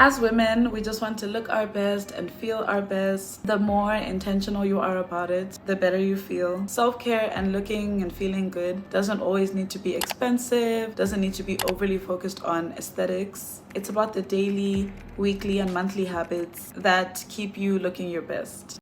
As women, we just want to look our best and feel our best. The more intentional you are about it, the better you feel. Self-care and looking and feeling good doesn't always need to be expensive, doesn't need to be overly focused on aesthetics. It's about the daily, weekly, and monthly habits that keep you looking your best.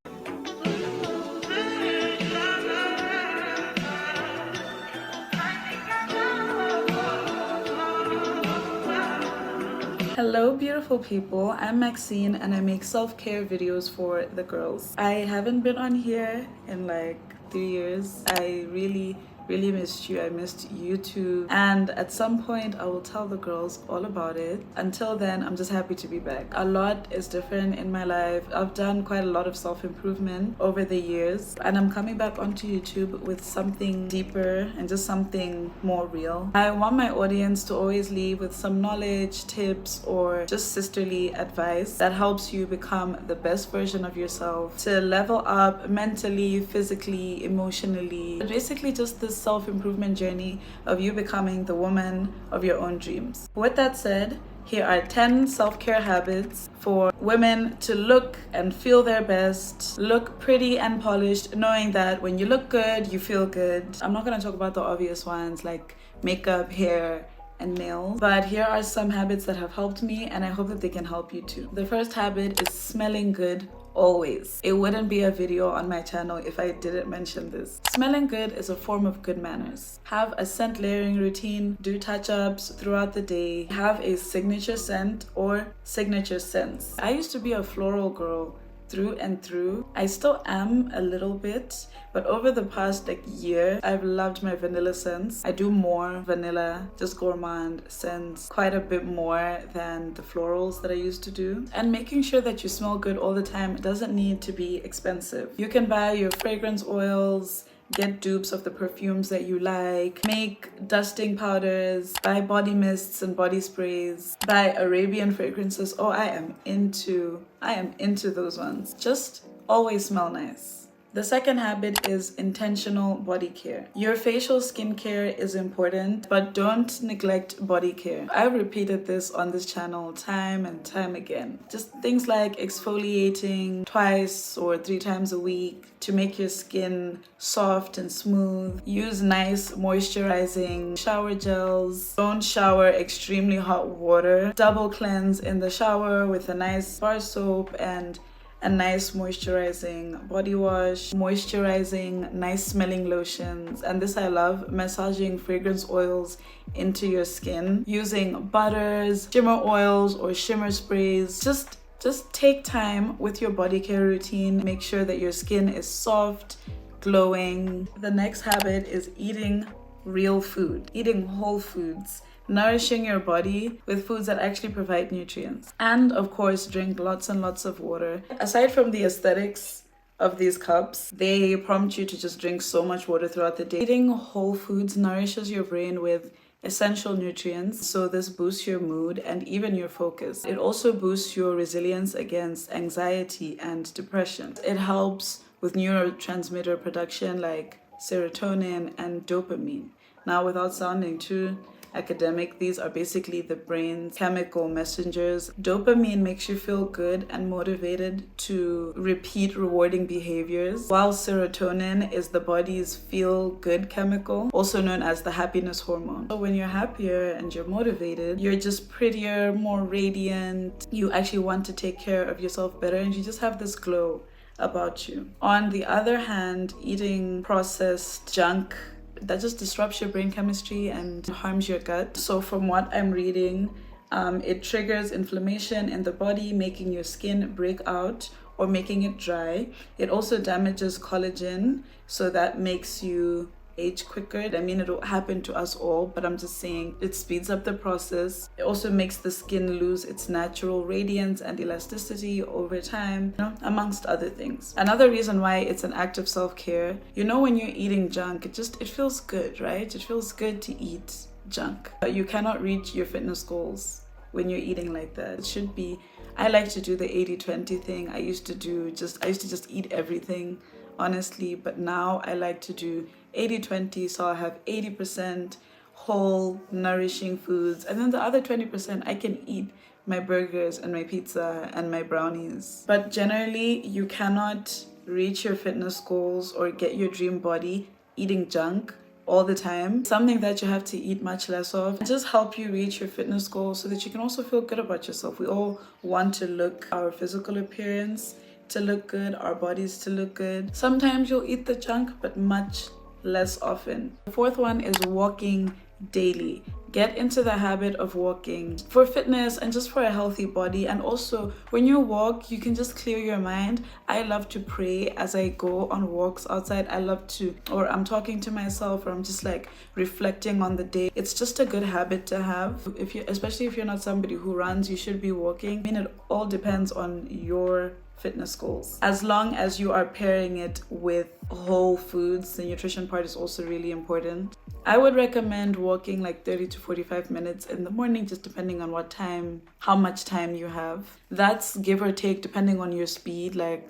Hello beautiful people, I'm Maxine and I make self-care videos for the girls. I haven't been on here in like 3 years. I really missed you. I missed YouTube, and at some point I will tell the girls all about it. Until then, I'm just happy to be back. A lot is different in my life. I've done quite a lot of self-improvement over the years, and I'm coming back onto YouTube with something deeper and just something more real. I want my audience to always leave with some knowledge, tips, or just sisterly advice that helps you become the best version of yourself, to level up mentally, physically, emotionally. Basically just this self-improvement journey of you becoming the woman of your own dreams. With that said, here are 10 self-care habits for women to look and feel their best, look pretty and polished, knowing that when you look good, you feel good. I'm not going to talk about the obvious ones like makeup, hair, and nails, but here are some habits that have helped me, and I hope that they can help you too. The first habit is smelling good always. It wouldn't be a video on my channel if I didn't mention this. Smelling good is a form of good manners. Have a scent layering routine, do touch-ups throughout the day, have a signature scent or signature scents. I used to be a floral girl through and through. I still am a little bit, but over the past year, I've loved my vanilla scents. I do more vanilla, just gourmand scents, quite a bit more than the florals that I used to do. And making sure that you smell good all the time doesn't need to be expensive. You can buy your fragrance oils, get dupes of the perfumes that you like, make dusting powders, buy body mists and body sprays, buy Arabian fragrances. Oh, I am into those ones. Just always smell nice. The second habit is intentional body care. Your facial skincare is important, but don't neglect body care. I've repeated this on this channel time and time again. Just things like exfoliating twice or 3 times a week to make your skin soft and smooth. Use nice moisturizing shower gels. Don't shower extremely hot water. Double cleanse in the shower with a nice bar soap and a nice moisturizing body wash, moisturizing, nice smelling lotions. And this I love, massaging fragrance oils into your skin, using butters, shimmer oils, or shimmer sprays. Just take time with your body care routine. Make sure that your skin is soft, glowing. The next habit is eating real food, eating whole foods, nourishing your body with foods that actually provide nutrients. And of course, drink lots and lots of water. Aside from the aesthetics of these cups, they prompt you to just drink so much water throughout the day. Eating whole foods nourishes your brain with essential nutrients, so this boosts your mood and even your focus. It also boosts your resilience against anxiety and depression. It helps with neurotransmitter production like serotonin and dopamine. Now, without sounding too academic, these are basically the brain's chemical messengers. Dopamine makes you feel good and motivated to repeat rewarding behaviors, while serotonin is the body's feel-good chemical, also known as the happiness hormone. So when you're happier and you're motivated, you're just prettier, more radiant. You actually want to take care of yourself better, and you just have this glow about you. On the other hand, eating processed junk that just disrupts your brain chemistry and harms your gut. So from what I'm reading, it triggers inflammation in the body, making your skin break out or making it dry. It also damages collagen, so that makes you age quicker. I mean, it'll happen to us all, but I'm just saying it speeds up the process. It also makes the skin lose its natural radiance and elasticity over time, amongst other things. Another reason why it's an act of self-care, when you're eating junk, it feels good, right? It feels good to eat junk. You cannot reach your fitness goals when you're eating like that. It should be, I like to do the 80-20 thing. I used to just eat everything, honestly, but now I like to do 80-20, so I have 80% whole, nourishing foods, and then the other 20% I can eat my burgers and my pizza and my brownies. But generally, you cannot reach your fitness goals or get your dream body eating junk all the time. Something that you have to eat much less of, and just help you reach your fitness goals so that you can also feel good about yourself. We all want to look our physical appearance to look good, our bodies to look good. Sometimes you'll eat the junk, but much less often. The fourth one is walking daily. Get into the habit of walking for fitness and just for a healthy body. And also, when you walk, you can just clear your mind. I love to pray as I go on walks outside. I love to, or I'm talking to myself, or I'm just like reflecting on the day. It's just a good habit to have. Especially if you're not somebody who runs, you should be walking. I mean, it all depends on your fitness goals. As long as you are pairing it with whole foods, the nutrition part is also really important. I would recommend walking like 30 to 45 minutes in the morning, just depending on what time, how much time you have. That's give or take, depending on your speed, like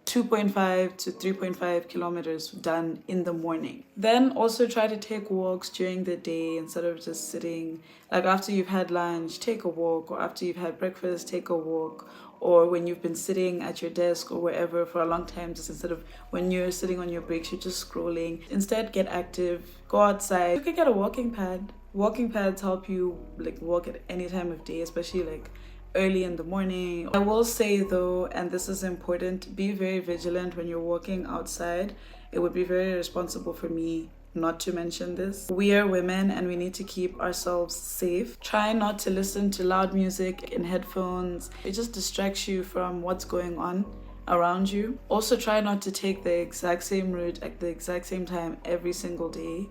2.5 to 3.5 kilometers done in the morning. Then also try to take walks during the day instead of just sitting. Like after you've had lunch, take a walk, or after you've had breakfast, take a walk, or when you've been sitting at your desk or wherever for a long time, just instead of when you're sitting on your breaks, you're just scrolling. Instead, get active, go outside. You could get a walking pad. Walking pads help you like walk at any time of day, especially like early in the morning. I will say though, and this is important, be very vigilant when you're walking outside. It would be very irresponsible for me not to mention this. We are women and we need to keep ourselves safe. Try not to listen to loud music in headphones. It just distracts you from what's going on around you. Also, try not to take the exact same route at the exact same time every single day.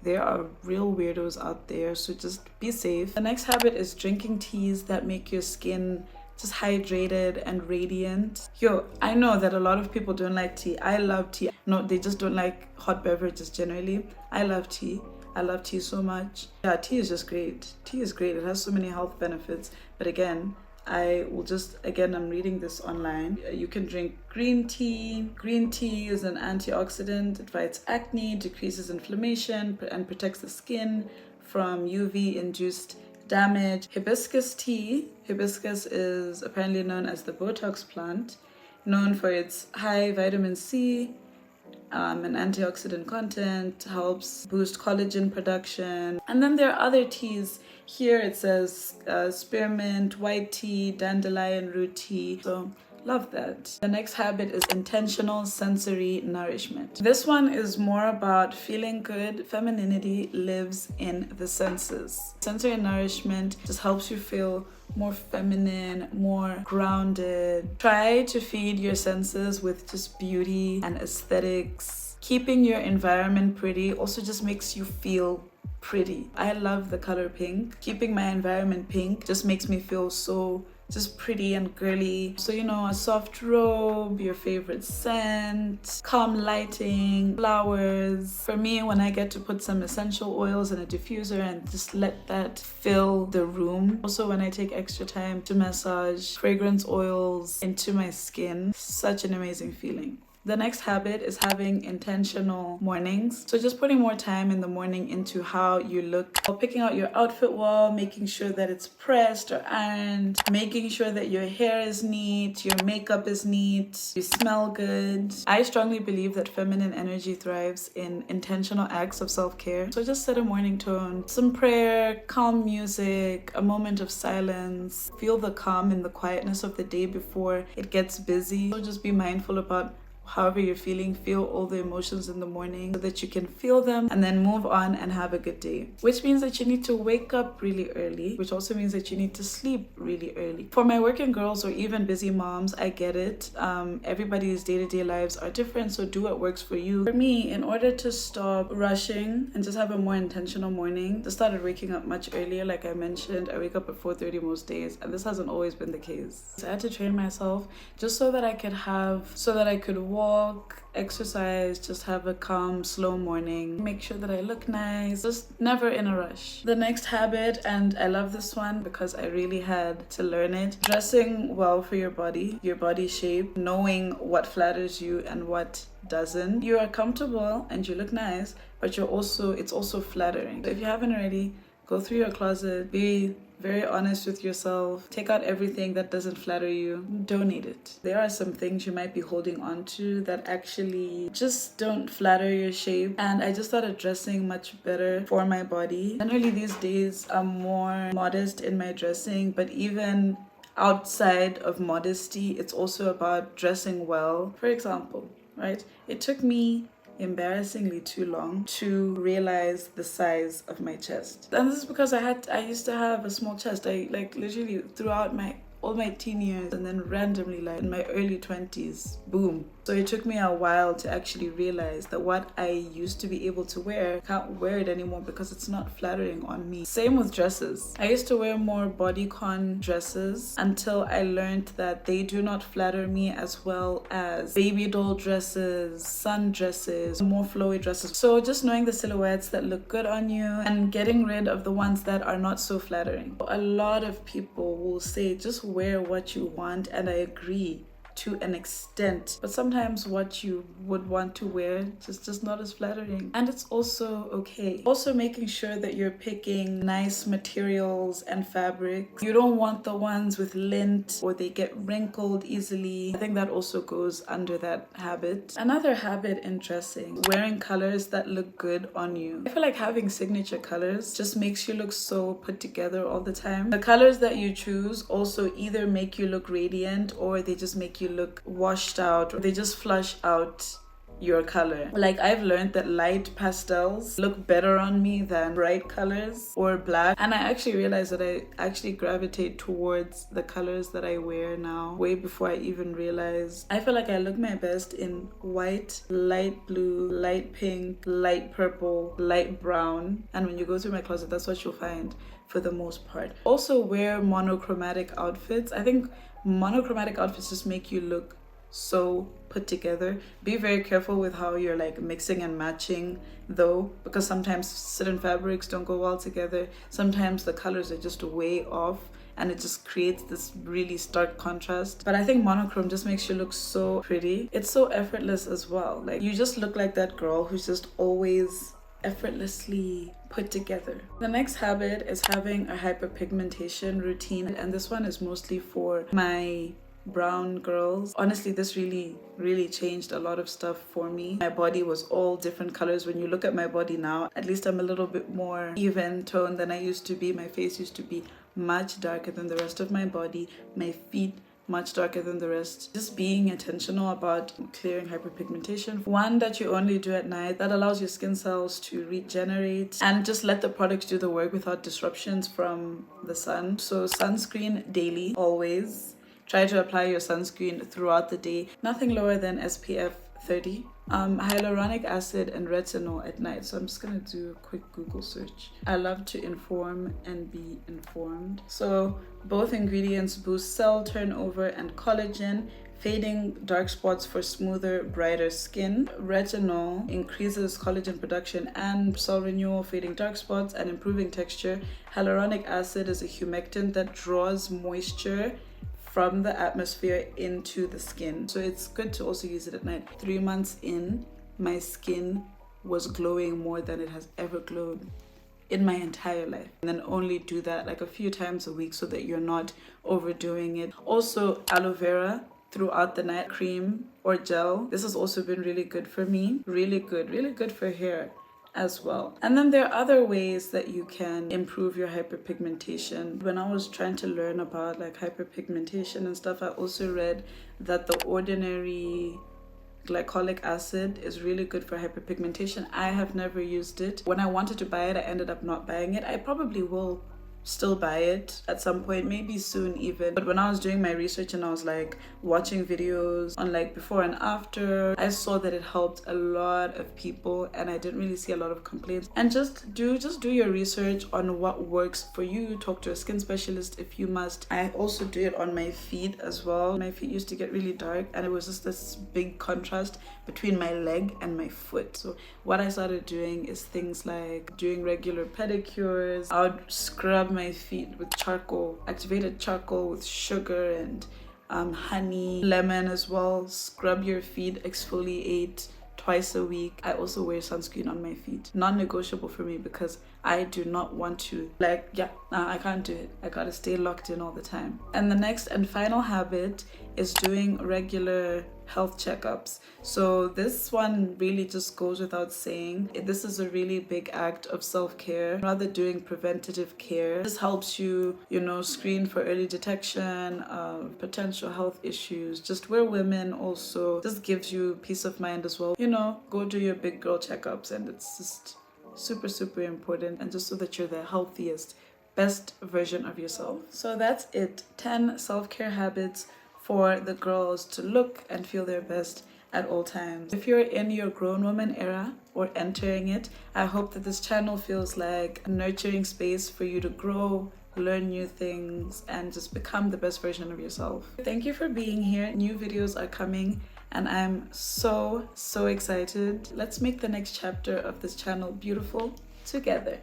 There are real weirdos out there, so just be safe. The next habit is drinking teas that make your skin just hydrated and radiant. Yo, I know that a lot of people don't like tea. I love tea. No, they just don't like hot beverages generally. I love tea. I love tea so much. Yeah, tea is just great. Tea is great. It has so many health benefits. But again, I'm reading this online. You can drink green tea. Green tea is an antioxidant. It fights acne, decreases inflammation, and protects the skin from UV-induced damage. Hibiscus tea. Hibiscus is apparently known as the Botox plant, known for its high vitamin C and antioxidant content, helps boost collagen production. And then there are other teas. Here it says spearmint, white tea, dandelion root tea. So love that. The next habit is intentional sensory nourishment. This one is more about feeling good. Femininity lives in the senses. Sensory nourishment just helps you feel more feminine, more grounded. Try to feed your senses with just beauty and aesthetics. Keeping your environment pretty also just makes you feel pretty. I love the color pink. Keeping my environment pink just makes me feel so just pretty and girly. So, a soft robe, your favorite scent, calm lighting, flowers. For me, when I get to put some essential oils in a diffuser and just let that fill the room. Also, when I take extra time to massage fragrance oils into my skin, such an amazing feeling. The next habit is having intentional mornings. So just putting more time in the morning into how you look. Picking out your outfit well, making sure that it's pressed or ironed, making sure that your hair is neat, your makeup is neat, you smell good. I strongly believe that feminine energy thrives in intentional acts of self-care. So just set a morning tone, some prayer, calm music, a moment of silence. Feel the calm in the quietness of the day before it gets busy. So just be mindful about however you're feeling. Feel all the emotions in the morning so that you can feel them and then move on and have a good day. Which means that you need to wake up really early, which also means that you need to sleep really early. For my working girls or even busy moms, I get it. Everybody's day-to-day lives are different, so do what works for you. For me, in order to stop rushing and just have a more intentional morning, I started waking up much earlier. Like I mentioned, I wake up at 4:30 most days, and this hasn't always been the case. So I had to train myself just so that I could walk, exercise, just have a calm, slow morning. Make sure that I look nice, just never in a rush. The next habit, and I love this one because I really had to learn it, dressing well for your body shape, knowing what flatters you and what doesn't. You are comfortable and you look nice, but it's also flattering. So if you haven't already, go through your closet, be very honest with yourself. Take out everything that doesn't flatter you, donate it. There are some things you might be holding on to that actually just don't flatter your shape, and I just started dressing much better for my body. Generally these days I'm more modest in my dressing, but even outside of modesty, it's also about dressing well. For example, right, it took me embarrassingly too long to realize the size of my chest, and this is because I used to have a small chest. I like literally throughout all my teen years, and then randomly like in my early 20s, boom. So it took me a while to actually realize that what I used to be able to wear, I can't wear it anymore because it's not flattering on me. Same with dresses. I used to wear more bodycon dresses until I learned that they do not flatter me as well as baby doll dresses, sundresses, more flowy dresses. So just knowing the silhouettes that look good on you and getting rid of the ones that are not so flattering. A lot of people will say just wear what you want, and I agree to an extent, but sometimes what you would want to wear is just not as flattering, and it's also okay. Also making sure that you're picking nice materials and fabrics. You don't want the ones with lint or they get wrinkled easily. I think that also goes under that habit. Another habit in dressing, wearing colors that look good on you. I feel like having signature colors just makes you look so put together all the time. The colors that you choose also either make you look radiant or they just make you look washed out, or they just flush out your color. Like I've learned that light pastels look better on me than bright colors or black, and I actually realized that I actually gravitate towards the colors that I wear now way before I even realized. I feel like I look my best in white, light blue, light pink, light purple, light brown, and when you go through my closet, that's what you'll find for the most part. Also wear monochromatic outfits. I think monochromatic outfits just make you look so put together. Be very careful with how you're like mixing and matching though, because sometimes certain fabrics don't go well together. Sometimes the colors are just way off and it just creates this really stark contrast. But I think monochrome just makes you look so pretty. It's so effortless as well. Like you just look like that girl who's just always effortlessly put together. The next habit is having a hyperpigmentation routine, and this one is mostly for my brown girls. Honestly, this really changed a lot of stuff for me. My body was all different colors. When you look at my body now, at least I'm a little bit more even toned than I used to be. My face used to be much darker than the rest of my body. My feet much darker than the rest. Just being intentional about clearing hyperpigmentation. One that you only do at night, that allows your skin cells to regenerate and just let the products do the work without disruptions from the sun. So sunscreen daily, always. Try to apply your sunscreen throughout the day. Nothing lower than SPF 30. Hyaluronic acid and retinol at night. So I'm just gonna do a quick Google search. I love to inform and be informed. So both ingredients boost cell turnover and collagen, fading dark spots for smoother, brighter skin. Retinol increases collagen production and cell renewal, fading dark spots and improving texture. Hyaluronic acid is a humectant that draws moisture from the atmosphere into the skin. So it's good to also use it at night. 3 months in, my skin was glowing more than it has ever glowed in my entire life. And then only do that like a few times a week so that you're not overdoing it. Also aloe vera throughout the night, cream or gel. This has also been really good for me. Really good for hair as well. And then there are other ways that you can improve your hyperpigmentation. When I was trying to learn about like hyperpigmentation and stuff, I also read that the ordinary glycolic acid is really good for hyperpigmentation. I have never used it. When I wanted to buy it, I ended up not buying it. I probably will still buy it at some point, maybe soon even. But when I was doing my research and I was like watching videos on like before and after, I saw that it helped a lot of people and I didn't really see a lot of complaints. And just do your research on what works for you. Talk to a skin specialist if you must. I also do it on my feet as well. My feet used to get really dark and it was just this big contrast between my leg and my foot. So what I started doing is things like doing regular pedicures. I would scrub my feet with charcoal, activated charcoal with sugar and honey, lemon as well. Scrub your feet, exfoliate twice a week. I also wear sunscreen on my feet. Non-negotiable for me because I do not want to, like, yeah, nah, I can't do it. I gotta stay locked in all the time. And the next and final habit is doing regular health checkups. So this one really just goes without saying. This is a really big act of self-care, rather doing preventative care. This helps you, you know, screen for early detection of potential health issues. Just we're women also. This gives you peace of mind as well. You know, go do your big girl checkups, and it's just super important, and just so that you're the healthiest, best version of yourself. So that's it. 10 self-care habits for the girls to look and feel their best at all times. If you're in your grown woman era or entering it, I hope that this channel feels like a nurturing space for you to grow, learn new things, and just become the best version of yourself. Thank you for being here. New videos are coming and I'm so excited. Let's make the next chapter of this channel beautiful together.